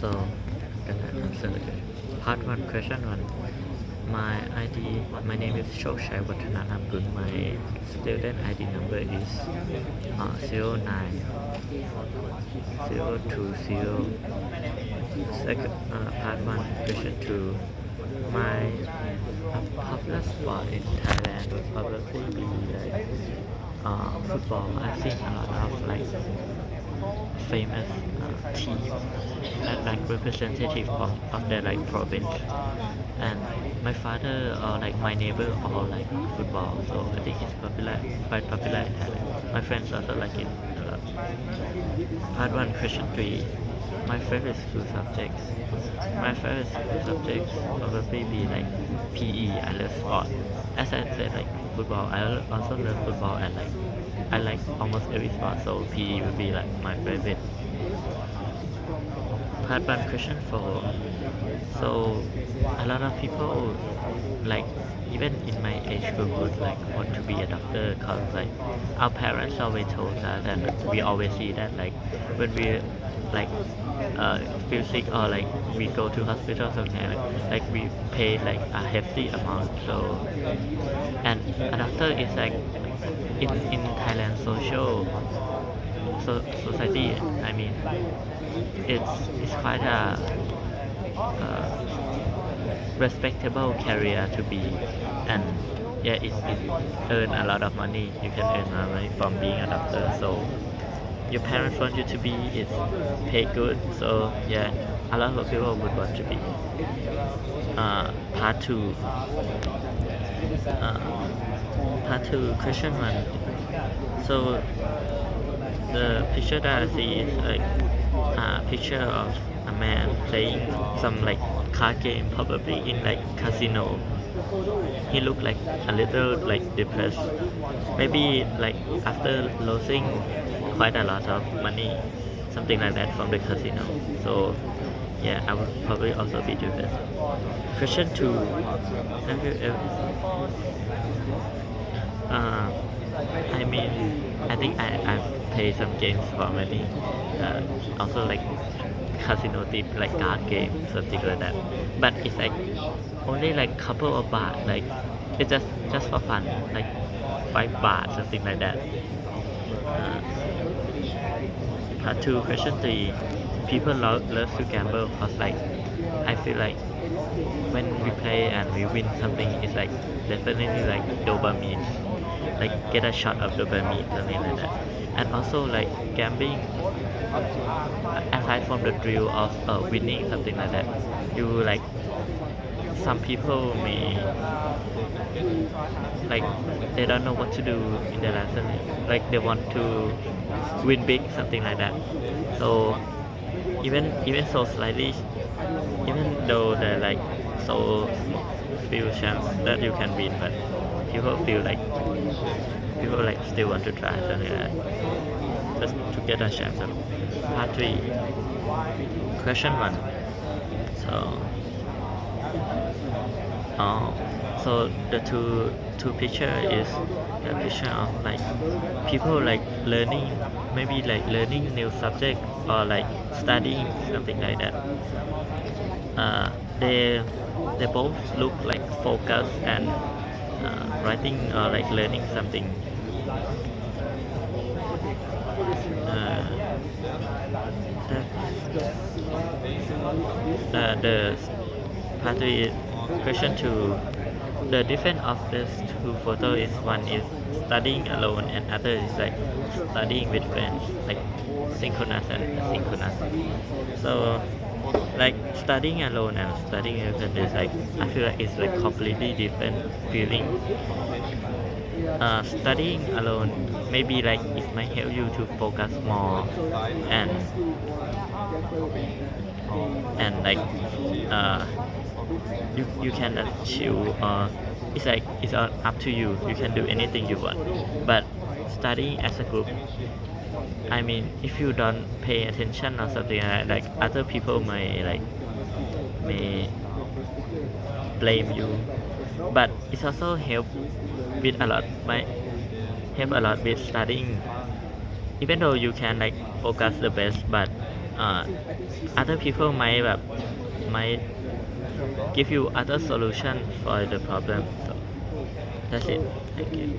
So I'm gonna answer part one, question one. My ID, my name is Shokshai Wattananapun. My student ID number is 09020. Second, part one, question two. My popular sport in Thailand would probably be like football. I've seen a lot of like famous team and like representative of their like province, and my father or like my neighbor all like football, so I think it's quite popular in Thailand. My friends also like it a lot. Part one, question three. My favorite school subjects. My favorite school subjects probably be like PE. I love sport. As I said, like football. I also love football, and like I like almost every sport. So PE would be like my favorite. Part one, question four. So a lot of people like even in my age group would like want to be a doctor, cause like our parents always told us, and we always see that like when we like feel sick or like we go to hospital something like we pay like a hefty amount. So and a doctor is like in Thailand society, I mean it's quite a respectable career to be, and yeah, it earn a lot of money. You can earn a lot of money from being a doctor. So your parents want you to be, it's paid good. So yeah, a lot of people would want to be. Part two. Uh, part two, question one. So the picture that I see is like a picture of a man playing some like card game, probably in like casino. He looked like a little like depressed, maybe like after losing quite a lot of money, something like that from the casino. So yeah, I would probably also be depressed. Question two. Have you ever uh, I mean, I think I've played some games for money. Also like casino tip, like card games, something like that. But it's like only like couple of baht, like it's just for fun, like 5 baht, something like that. Uh, part two, question three. People love to gamble because like I feel like when we play and we win something, it's like definitely like dopamine, like get a shot of dopamine, something like that. And also like gambling, aside from the thrill of winning, something like that, you like some people may like they don't know what to do in their life, like they want to win big, something like that. So even so slightly, even though they're like so few chance that you can win, but people feel like people like still want to try something like that, just to get a chance of. Part three, question one. So oh, so the two picture is the picture of like people like learning, maybe like learning new subject or like studying, something like that. uh, they they both look like focused and writing or like learning something. uh, the part three, question two. The difference of these two photos is one is studying alone and other is like studying with friends, like synchronous and asynchronous. So like studying alone and studying with friends is like I feel like it's like completely different feeling. Studying alone maybe like it might help you to focus more, and like uh, you can chill, or it's like it's up to you, you can do anything you want. But studying as a group, I mean if you don't pay attention or something like other people may blame you, but it's also help with a lot, might help a lot with studying, even though you can like focus the best, but other people might give you other solution for the problem. So that's it. Thank you.